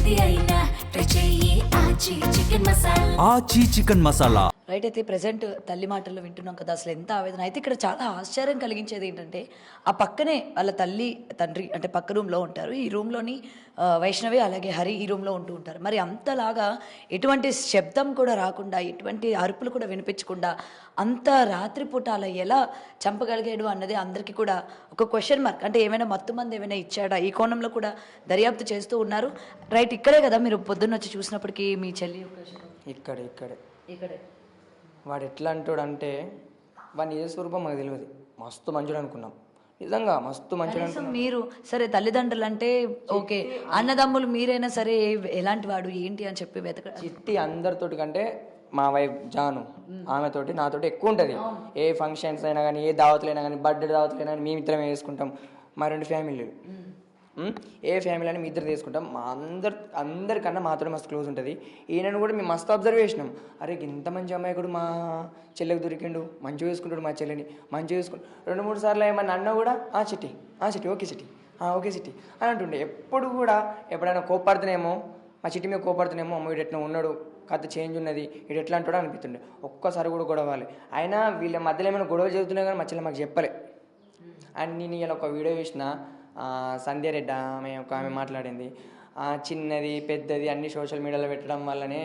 ఏది అయినా ట్రై చెయ్యి ఆచి చికెన్ మసాలా. ఆచి చికెన్ మసాలా. రైట్. అయితే ప్రజెంట్ తల్లి మాటల్లో వింటున్నాం కదా, అసలు ఎంత ఆవేదన. అయితే ఇక్కడ చాలా ఆశ్చర్యం కలిగించేది ఏంటంటే, ఆ పక్కనే వాళ్ళ తల్లి తండ్రి అంటే పక్క రూమ్లో ఉంటారు, ఈ రూమ్లోని వైష్ణవి అలాగే హరి ఈ రూమ్లో ఉంటూ ఉంటారు. మరి అంతలాగా ఎటువంటి శబ్దం కూడా రాకుండా, ఎటువంటి అరుపులు కూడా వినిపించకుండా అంత రాత్రిపూట అలా ఎలా చంపగలిగాడు అన్నది అందరికీ కూడా ఒక క్వశ్చన్ మార్క్. అంటే ఏమైనా మత్తు మంది ఏమైనా ఇచ్చాడా, ఈ కోణంలో కూడా దర్యాప్తు చేస్తూ ఉన్నారు. రైట్. ఇక్కడే కదా మీరు పొద్దున్న వచ్చి చూసినప్పటికీ మీ చెల్లి ఇక్కడే వాడు ఎట్లా అంటాడు అంటే, వాడిని ఏ స్వరూపం మాకు తెలియదు. మస్తు మంచుడు అనుకున్నాం, నిజంగా మస్తు మంచిగా అనుకున్నాం. మీరు సరే తల్లిదండ్రులు అంటే ఓకే, అన్నదమ్ములు మీరైనా సరే ఎలాంటి వాడు ఏంటి అని చెప్పి చిట్టి అందరితోటి కంటే మా వైఫ్ జాను ఆమెతోటి నాతోటి ఎక్కువ ఉంటుంది. ఏ ఫంక్షన్స్ అయినా కానీ, ఏ దావతులు అయినా కానీ, బర్త్డే దావతులు అయినా కానీ మేము ఇద్దరం వేసుకుంటాం. మా 2 ఫ్యామిలీలు, ఏ ఫ్యామిలీ అని మీ ఇద్దరు తీసుకుంటాం. మా అందరికన్నా మాతో మస్తు క్లోజ్ ఉంటుంది. ఈయనను కూడా మేము మస్తు అబ్జర్వ్ చేసినాం. అరే ఇంత మంచి అమ్మాయికుడు మా చెల్లెకి దొరికిండు, మంచిగా చూసుకుంటాడు మా చెల్లిని, మంచిగా చూసుకుంటాడు. 2-3 సార్లు ఏమన్నా అన్న కూడా చిట్టి ఓకే చిట్టి ఓకే చిట్టి అని అంటుండే. ఎప్పుడు కూడా ఎప్పుడైనా కోపడుతున్నామో, మా చిట్టి మీద కోపడుతున్నామో, అమ్మ వీడు ఎట్లా ఉన్నాడు, కథ చేంజ్ ఉన్నది, వీడు ఎట్లా అంటాడో అనిపిస్తుండే. ఒక్కసారి కూడా గొడవాలి. అయినా వీళ్ళ మధ్యలో ఏమైనా గొడవలు జరుగుతున్నాయి కానీ మా చెల్లె మాకు చెప్పలే. అండ్ నేను ఇలా ఒక వీడియో చూసిన, సంధ్యారెడ్డి ఆమె మాట్లాడింది, చిన్నది పెద్దది అన్ని సోషల్ మీడియాలో పెట్టడం వల్లనే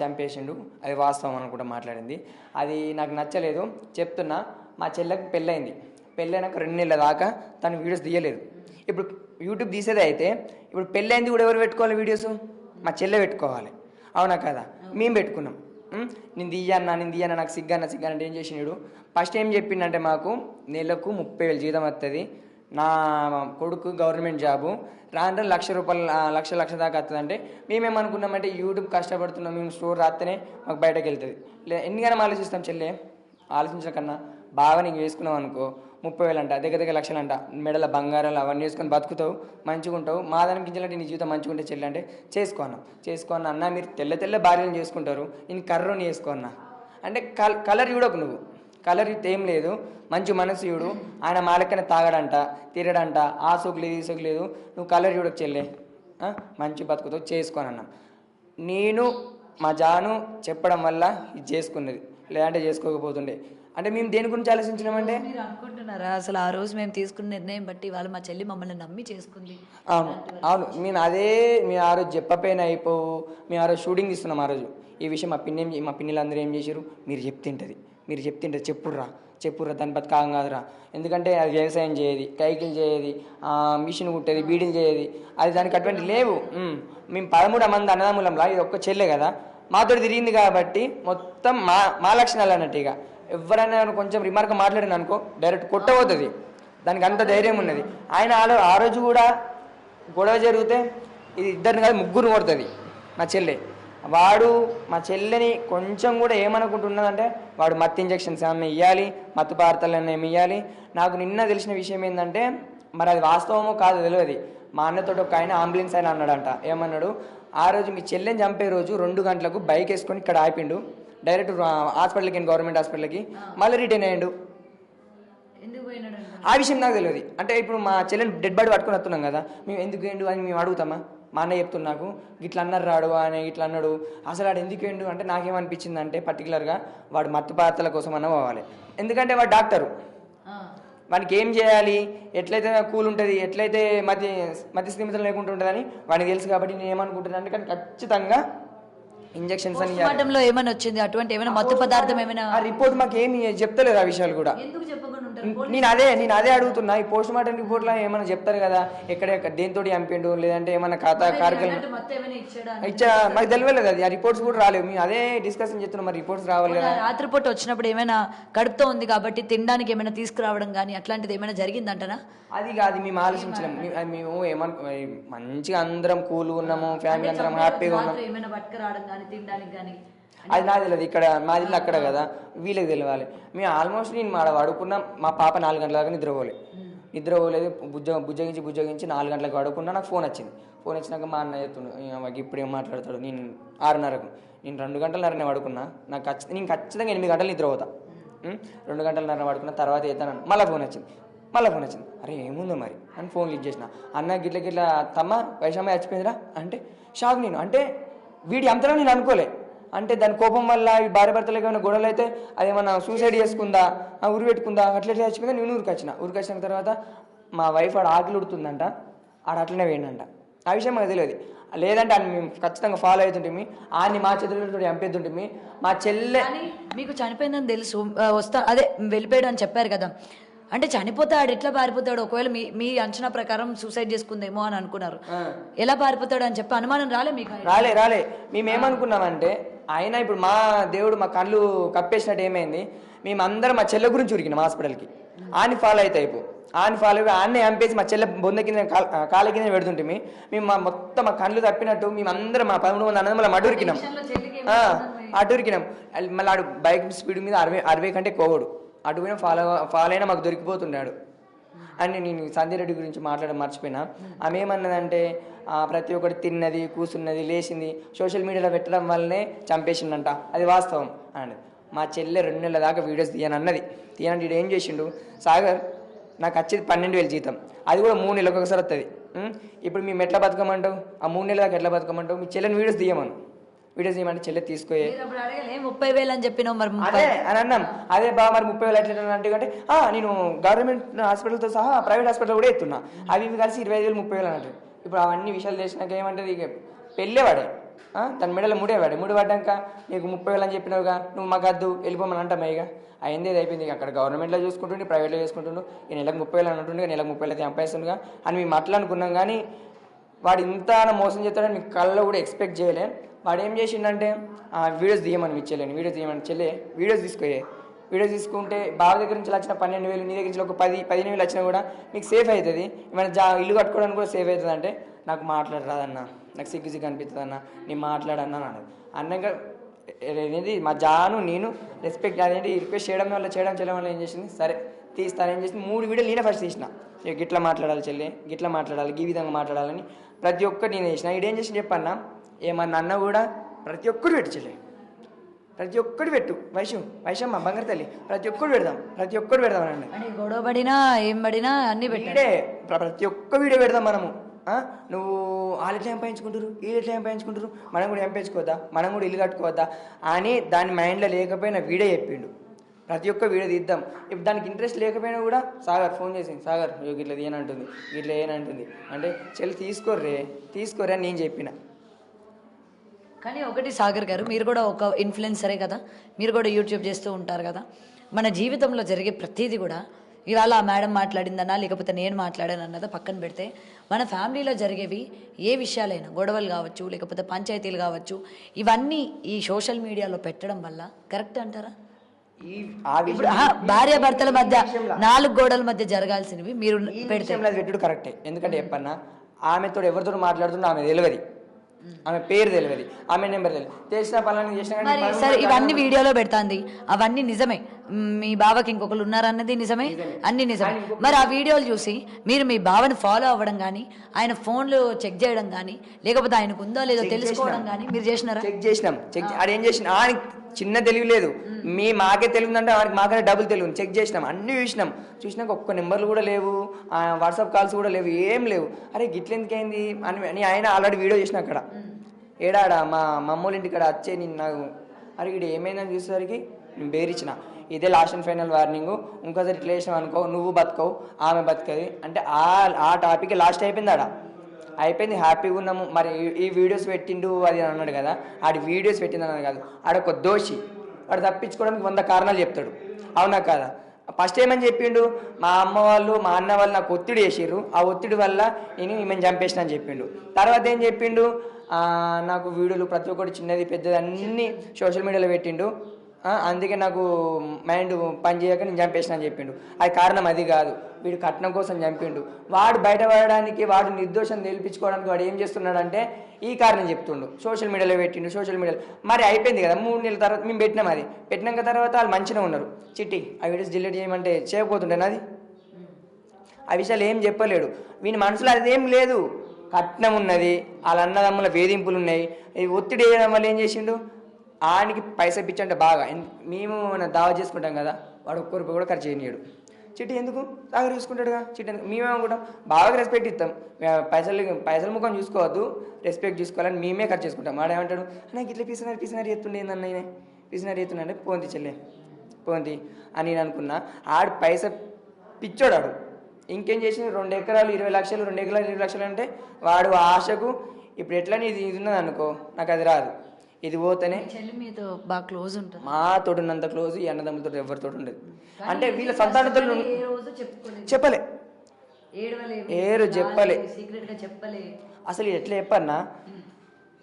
చంపేసిండు, అది వాస్తవం అనుకుంటా మాట్లాడింది. అది నాకు నచ్చలేదు. చెప్తున్నా, మా చెల్లెకి పెళ్ళైంది, పెళ్ళైనాక 2 నెలల దాకా తను వీడియోస్ తీయలేదు. ఇప్పుడు యూట్యూబ్ తీసేది అయితే ఇప్పుడు పెళ్ళైంది కూడా ఎవరు పెట్టుకోవాలి వీడియోస్? మా చెల్లె పెట్టుకోవాలి, అవునా కదా? మేము పెట్టుకున్నాం. నేను తీయన్నా నాకు సిగ్గన్న అంటే ఏం చేసినాడు? ఫస్ట్ ఏం చెప్పిండంటే, మాకు నెలకు 30,000 జీతం వస్తుంది, నా కొడుకు గవర్నమెంట్ జాబు, రాను ₹1,00,000 లక్ష దాకా వస్తుంది. అంటే మేమేమనుకున్నామంటే, యూట్యూబ్ కష్టపడుతున్నాం, మేము స్టోర్ రాస్తేనే మాకు బయటకు వెళ్తుంది. ఎందుకైనా ఆలోచిస్తాం చెల్లె, ఆలోచించడం కన్నా బాగా నీకు వేసుకున్నాం అనుకో 30,000 అంట, దగ్గర లక్షలు అంట, మెడల బంగారాలు అవన్నీ వేసుకొని బతుకుతావు, మంచిగా ఉంటావు. మా దానికి గింజలంటే నీ జీవితం మంచిగా ఉంటే చెల్లి అంటే చేసుకోన్నా అన్న, మీరు తెల్ల భార్యలను చేసుకుంటారు, నేను కర్రని చేసుకోన్నా అంటే కలర్ చూడకు, నువ్వు కలర్ ఏం లేదు, మంచి మనసు చూడు. ఆయన మాలక్కనే తాగడంట, తిరగడంట, ఆ సోకు లేదు ఈ సోకు లేదు, నువ్వు కలర్ చూడకు చెల్లె, మంచి బతుకుతావు, చేసుకోనన్నా. నేను మా జాను చెప్పడం వల్ల ఇది చేసుకున్నది, లేదంటే చేసుకోకపోతుండే. అంటే మేము దేని గురించి ఆలోచించినామంటే, మీరు అనుకుంటున్నారా అసలు ఆ రోజు మేము తీసుకున్న నిర్ణయం బట్టి వాళ్ళు మా చెల్లి మమ్మల్ని నమ్మి చేసుకుంది? అవును మేము ఆ రోజు చెప్పపోయినా అయిపోవు. మేము ఆ రోజు షూటింగ్ తీస్తున్నాం. ఆ రోజు ఈ విషయం మా పిన్నిలందరూ ఏం చేశారు, మీరు చెప్తుంటుంది చెప్పుర్రా దాని బతి కాగం కాదురా. ఎందుకంటే అది వ్యవసాయం చేయది, కైకిలు చేయది, మిషన్ కుట్టేది, బీడీలు చేయది, అది దానికి అటువంటి లేవు. మేము 13 మంది అన్నదమ్ములంలా ఇది ఒక్క చెల్లె కదా, మాతో తిరిగింది కాబట్టి మొత్తం మా లక్షణాలు అన్నట్టు. ఇక ఎవరైనా కొంచెం రిమార్క్ మాట్లాడిన అనుకో డైరెక్ట్ కొట్టబోతుంది, దానికి అంత ధైర్యం ఉన్నది. ఆయన ఆ రోజు కూడా గొడవ జరిగితే ఇది 2 కాదు 3 కొడుతుంది మా చెల్లె. వాడు మా చెల్లెని కొంచెం కూడా ఏమనుకుంటున్నదంటే, వాడు మత్తు ఇంజక్షన్స్ ఏమన్నా ఇవ్వాలి, మత్తు పదార్థాలు ఏమి ఇవ్వాలి. నాకు నిన్న తెలిసిన విషయం ఏంటంటే, మరి అది వాస్తవమో కాదో తెలియదు. మా అన్నతోటి ఒక ఆయన అంబులెన్స్ ఆయన అన్నాడంట. ఏమన్నాడు, ఆ రోజు మీ చెల్లెని చంపే రోజు 2 గంటలకు బైక్ వేసుకొని ఇక్కడ ఆపిండు, డైరెక్ట్ హాస్పిటల్కి, గవర్నమెంట్ హాస్పిటల్కి, మళ్ళీ రిటర్న్ అయ్యాడు. ఆ విషయం నాకు తెలియదు. అంటే ఇప్పుడు మా చెల్లెని డెడ్ బాడీ పట్టుకొని వస్తున్నాం కదా, మేము ఎందుకు వేయండు అని మేము అడుగుతామా? మా అన్న చెప్తున్నా, నాకు ఇట్లా అన్నారు రాడు అని, ఇట్లా అన్నాడు. అసలు వాడు ఎందుకు వేయండు అంటే నాకేమనిపించింది అంటే, పర్టికులర్గా వాడు మత్తు పదార్థాల కోసం అన్న పోవాలి. ఎందుకంటే వాడు డాక్టరు, వానికి ఏం చేయాలి, ఎట్లయితే కూల్ ఉంటుంది, ఎట్లయితే మతి స్థిమితం లేకుండా ఉంటుందని వాడికి తెలుసు. కాబట్టి నేను ఏమనుకుంటున్నాను అంటే, కానీ ఖచ్చితంగా ఇంజక్షన్స్ అని ఏమైనా వచ్చింది అటువంటి ఏమైనా మత్తు పదార్థం ఏమైనా ఆ రిపోర్ట్ మాకు ఏమి చెప్తలేదు. ఆ విషయాలు కూడా నేను అదే అడుగుతున్నా. ఈ పోస్ట్ మార్టం రిపోర్ట్ లో ఏమైనా చెప్తారు కదా, ఎక్కడ దేంతో చంపిండు, లేదంటే ఏమైనా ఖాతా కార్యక్రమం ఇచ్చా, మాకు తెలియలేదు. అది ఆ రిపోర్ట్స్ కూడా రాలేవు. మేము అదే డిస్కషన్ చేస్తున్నాం, మరి రిపోర్ట్స్ రావాలి కదా. రాత్రిపూట వచ్చినప్పుడు ఏమైనా కడుపుతో ఉంది కాబట్టి తినడానికి ఏమైనా తీసుకురావడం కానీ అట్లాంటిది ఏమైనా జరిగిందంటనా? అది కాదు, మేము ఆలోచించలేం. మేము మంచిగా అందరం కూల్ ఉన్నాము, ఫ్యామిలీ అందరం హ్యాపీగా ఉన్నాం. అది నాకు తెలియదు. ఇక్కడ మాది ఇల్లు అక్కడ కదా, వీళ్ళకి తెలియాలి. మేము ఆల్మోస్ట్ నేను పడుకున్నా, మా పాప 4 గంటల దాకా నిద్రపోలేదు. బుజ్జగించి 4 గంటలకు పడుకున్నా. నాకు ఫోన్ వచ్చినాక మా అన్న చెప్తుండు, ఇప్పుడు ఏం మాట్లాడతాడు. నేను 6:30కు, నేను 2 గంటలన్నరనే పడుకున్నా. నేను ఖచ్చితంగా 8 గంటలు నిద్రపోతా. 2 గంటలన్నర పడుకున్నా, తర్వాత చేస్తాను. మళ్ళీ ఫోన్ వచ్చింది. అరే ఏముందో మరి అని ఫోన్ లిఫ్ట్ చేసిన. అన్న గిట్ల తమ్మ వైషమ్మ చచ్చిపోయిందిరా అంటే షాక్ నేను. అంటే వీడి అంతలో నేను అనుకోలే. అంటే దాని కోపం వల్ల ఈ భార్య భర్తలకు ఏమైనా గొడవలు అయితే అదేమన్నా సూసైడ్ చేసుకుందా, ఉరి పెట్టుకుందా, అట్లా చచ్చిపోయిందా. నేను ఊరికి వచ్చిన తర్వాత మా వైఫ్ ఆడ ఆకలి ఉడుతుందంట, ఆడ అట్లనే వేయండంట. ఆ విషయం మాకు తెలియదు. లేదంటే ఆయన మేము ఖచ్చితంగా ఫాలో అవుతుంటే ఆయన్ని మా చేతులతో చంపేస్తుంటే మా చెల్లె. మీకు చనిపోయిందని తెలుసు అదే వెళ్ళిపోయాడు అని చెప్పారు కదా, అంటే చనిపోతే ఆడు ఎట్లా పారిపోతాడు? ఒకవేళ మీ అంచనా ప్రకారం సూసైడ్ చేసుకుందేమో అని అనుకున్నారు, ఎలా పారిపోతాడు అని చెప్పి అనుమానం రాలే మీకు? రాలే. మేమేమనుకున్నామంటే ఆయన ఇప్పుడు మా దేవుడు మా కళ్ళు కప్పేసినట్టు ఏమైంది, మేమందరం మా చెల్లె గురించి ఉరికినాం హాస్పిటల్కి. ఆయన ఫాలో అయితే ఆయన ఫాలో అయ్యి ఆయన్నే చంపేసి మా చెల్లె బొంద కింద కాళ్ళ కింద పెడుతుంటే మేము మొత్తం మా కళ్ళు తప్పినట్టు మేమందరం మా 13 మంది అన్నది మళ్ళీ అటురికినాం. అటురికినాం. మళ్ళీ ఆడు బైక్ స్పీడ్ మీద 60 కంటే కోవడు. అటు పోయినా ఫాలో అయినా మాకు దొరికిపోతున్నాడు అని. నేను సంధ్య రెడ్డి గురించి మాట్లాడడం మర్చిపోయినా. ఆమె ఏమన్నదంటే ప్రతి ఒక్కటి తిన్నది, కూర్చున్నది, లేచింది సోషల్ మీడియాలో పెట్టడం వల్లనే చంపేసిండంట, అది వాస్తవం అన్నది. మా చెల్లె 2 నెలల దాకా వీడియోస్ తీయనన్నది. తీయనంటే ఏం చేసిండు, సాగర్ నాకు వచ్చేది 12,000 జీతం, అది కూడా 3 నెలలకు ఒకసారి వస్తుంది. ఇప్పుడు మేము ఎట్లా బతకమంటావు, ఆ 3 నెలల దాకా ఎట్లా బతకమంటావు, మీ చెల్లెని వీడియోస్ తీయమంటే చెల్లె తీసుకోయే 30,000 అని చెప్పినావు మరి. అదే అని అన్నాం. అదే బాగా మరి 30,000 ఎట్లా అంటే నేను గవర్నమెంట్ హాస్పిటల్తో సహా ప్రైవేట్ హాస్పిటల్ కూడా ఎత్తున్నా, అవి కలిసి 25,000 30,000 అన్నట్టు. ఇప్పుడు అవన్నీ విషయాలు చేసినాక ఏమంటుంది, ఇక పెళ్ళేవాడే తన మెడలో ముడి పడ్డాక నీకు 30,000 అని చెప్పినావుగా, నువ్వు మాకు వద్దు వెళ్ళిపోమని అంటామా. ఇక అయింది అయిపోయింది. అక్కడ గవర్నమెంట్లో చూసుకుంటుండే, ప్రైవేట్లో చేసుకుంటుండు. ఈ నెలకు 30,000 అంటుండే, నెలకు 30,000 చంపేస్తుండగా అని మేము అట్లా అనుకున్నాం. కానీ వాడు ఇంత మోసం చేస్తాడని మీకు కళ్ళలో కూడా ఎక్స్పెక్ట్ చేయలే. వాడు ఏం చేసిండంటే వీడియోస్ తీయమని ఇచ్చేలేను, వీడియోస్ తీయమని చెల్లె వీడియోస్ వీడియోస్ తీసుకుంటే బావ దగ్గర నుంచి వచ్చిన 12,000 నీ దగ్గర నుంచి ఒక 15,000 వచ్చినా కూడా మీకు సేఫ్ అవుతుంది. ఏమైనా ఇల్లు కట్టుకోవడానికి కూడా సేఫ్ అవుతుంది. అంటే నాకు మాట్లాడరాదన్న, నాకు సిగ్గు అనిపిస్తుంది అన్న, నేను మాట్లాడన్నా అన్నది. అన్నాక అనేది మా జాను నేను రెస్పెక్ట్ అదేంటి రిక్వెస్ట్ చేయడం వల్ల ఏం చేసింది, సరే తీస్తాను. ఏం చేసింది 3 వీడియోలు నేనే ఫస్ట్ తీసిన. గిట్లా మాట్లాడాలి చెల్లె, గిట్లా మాట్లాడాలి, ఈ విధంగా మాట్లాడాలని ప్రతి ఒక్కటి నేను చేసిన. ఇడేం చేసి చెప్పన్నా, ఏమన్నా అన్న కూడా ప్రతి ఒక్కరు పెట్టు చెల్లె, ప్రతి ఒక్కటి పెట్టు, వైషమ్మ బంగారు తల్లి, ప్రతి ఒక్కరు పెడదాం అనండి. గొడవ పడినా ఏం పడినా అన్ని పెట్టే ప్రతి ఒక్క వీడియో పెడదాం మనము. నువ్వు వాళ్ళు ఎట్లా ఎంపాయించుకుంటారు, వీళ్ళు ఎట్లా ఎంపాయించుకుంటారు, మనం కూడా ఎంపేయించుకోవద్దా, మనం కూడా ఇల్లు కట్టుకోవద్దా అని దాని మైండ్లో లేకపోయినా వీడియో చెప్పిండు. ప్రతి ఒక్క వీడియో తీద్దాం. ఇప్పుడు దానికి ఇంట్రెస్ట్ లేకపోయినా కూడా సాగర్ ఫోన్ చేసింది, సాగర్ ఇట్లా తీయనంటుంది, ఇట్లా ఏనంటుంది అంటే చెల్లి తీసుకోరే అని నేను చెప్పిన. కానీ ఒకటి సాగర్ గారు, మీరు కూడా ఒక ఇన్ఫ్లుయెన్సరే కదా, మీరు కూడా యూట్యూబ్ చేస్తూ ఉంటారు కదా, మన జీవితంలో జరిగే ప్రతిదీ కూడా ఇవాళ ఆ మేడం మాట్లాడిందన్నా లేకపోతే నేను మాట్లాడాను అన్నదా పక్కన పెడితే, మన ఫ్యామిలీలో జరిగేవి ఏ విషయాలైనా గొడవలు కావచ్చు, లేకపోతే పంచాయతీలు కావచ్చు, ఇవన్నీ ఈ సోషల్ మీడియాలో పెట్టడం వల్ల కరెక్ట్ అంటారా? భార్య భర్తల మధ్య 4 గోడల మధ్య జరగాల్సినవి మీరు పెట్టుడు కరెక్టే. ఎందుకంటే చెప్పన్నా ఆమెతో ఎవరితో మాట్లాడుతున్నా ఆమె తెలియదు, ఆమె పేరు తెలియదు, ఆమె నెంబర్ తెలియదు, చేసిన పనులు చేసిన. సరే ఇవన్నీ వీడియోలో పెడతాంది, అవన్నీ నిజమే, మీ బావకి ఇంకొకరు ఉన్నారన్నది నిజమే, అన్ని నిజమే. మరి ఆ వీడియోలు చూసి మీరు మీ బావని ఫాలో అవ్వడం కానీ, ఆయన ఫోన్లు చెక్ చేయడం కానీ, లేకపోతే ఆయనకు ఉందో లేదో తెలుసుకోవడం కానీ మీరు చేసినారా? చెక్ చేసినాం. అదేం చేసిన ఆయనకి చిన్న తెలివి లేదు, మాకే తెలివిందంటే వారికి మాకనే డబుల్ తెలివి. చెక్ చేసినాం, అన్ని చూసినాక ఒక్క నెంబర్లు కూడా లేవు, వాట్సాప్ కాల్స్ కూడా లేవు, ఏం లేవు. అరే గిట్లెందుకైంది అని ఆయన ఆల్రెడీ వీడియో చేసిన అక్కడ ఏడాడా మా అమ్మోళ్ళ ఇంటికాడ వచ్చే నేను నాకు అరే ఇక్కడ ఏమైందని చూసేసరికి నేను బేరిచ్చిన, ఇదే లాస్ట్ అండ్ ఫైనల్ వార్నింగ్, ఇంకోసారి ఇట్లా చేసినావు అనుకో నువ్వు బతకవు ఆమె బతకది అంటే ఆ టాపిక్ లాస్ట్ అయిపోయింది. హ్యాపీగా ఉన్నాము. మరి ఈ వీడియోస్ పెట్టిండు అది అన్నాడు కదా, ఆడి వీడియోస్ పెట్టింది అన్నది కాదు, ఆడొక దోషి, వాడు తప్పించుకోవడానికి 100 కారణాలు చెప్తాడు, అవునా కాదా? ఫస్ట్ ఏమని చెప్పిండు, మా అమ్మ వాళ్ళు మా అన్న వాళ్ళు నాకు ఒత్తిడి చేసిర్రు, ఆ ఒత్తిడి వల్ల నేను ఈమెను చంపేసిన అని చెప్పిండు. తర్వాత ఏం చెప్పిండు, నాకు వీడియోలు ప్రతి ఒక్కటి చిన్నది పెద్దది అన్నీ సోషల్ మీడియాలో పెట్టిండు, అందుకే నాకు మైండ్ పని చేయక నేను చంపేసిన అని చెప్పిండు. అది కారణం అది కాదు, వీడు కట్నం కోసం చంపిండు. వాడు బయటపడడానికి, వాడు నిర్దోషం తెలిపించుకోవడానికి వాడు ఏం చేస్తున్నాడంటే ఈ కారణం చెప్తుండు, సోషల్ మీడియాలో పెట్టిండు. సోషల్ మీడియాలో మరి అయిపోయింది కదా, 3 నెలల తర్వాత మేము పెట్టినాం. అది పెట్టినాక తర్వాత వాళ్ళు మంచిగా ఉన్నారు, చిట్టి ఆ వీడియోస్ డిలీట్ చేయమంటే చేయకపోతుండే అది ఆ విషయాలు ఏం చెప్పలేడు. వీని మనసులో అదేం లేదు, కట్నం ఉన్నది, వాళ్ళ అన్నదమ్ముల వేధింపులు ఉన్నాయి, ఒత్తిడి వేయడం వల్ల ఏం చేసిండు, ఆయనకి పైసా పిచ్చంటే బాగా. మేము దావా చేసుకుంటాం కదా, వాడు 1 రూపాయి కూడా ఖర్చు చేయనీయడు. చిట్టి ఎందుకు సాగర్ చూసుకుంటాడుగా చిట్టి ఎందుకు మేమేమో కూడా బాగా రెస్పెక్ట్ ఇస్తాం పైసలు ముఖం చూసుకోవద్దు రెస్పెక్ట్ చూసుకోవాలని మేమే ఖర్చు చేసుకుంటాం వాడు ఏమంటాడు నాకు ఇట్లా పిసినారి ఎత్తుండే ఏందన్న ఈయన పిసినారి ఎత్తుండే పోంది చెల్లె పోంది అని నేను అనుకున్నా ఆడు పిచ్చోడాడు ఇంకేం చేసి 2 ఎకరాలు 20 లక్షలు 2 ఎకరాలు 20 లక్షలు అంటే వాడు ఆశకు ఇప్పుడు ఎట్లా ఇది ఉన్నది అనుకో నాకు అది రాదు ఇది పోతేనే చెల్లి మీతో బాగా క్లోజ్ ఉంటుంది మాతో ఉన్నంత క్లోజ్ ఈ అన్నదమ్ములతో ఎవరితో ఉండదు అంటే వీళ్ళ సంతానంతో చెప్పలే చెప్పలే అసలు ఎట్లా చెప్పన్నా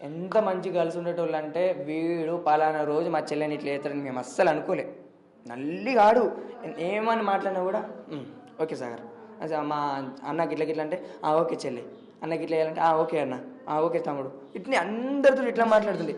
ఎంత మంచి కలిసి ఉండేటోళ్ళు అంటే వీడు పలానా రోజు మా చెల్లెని ఇట్లా చేస్తాడని మేము అస్సలు అనుకోలే నల్లిగాడు ఏమని మాట్లాడినా కూడా ఓకే సాగర్ అసలు మా అన్నకి ఇట్లా అంటే ఓకే చెల్లి అన్నకి ఇట్లా చేయాలంటే ఓకే అన్న ఓకే తమ్ముడు ఇట్లా అందరితో ఇట్లా మాట్లాడుతుంది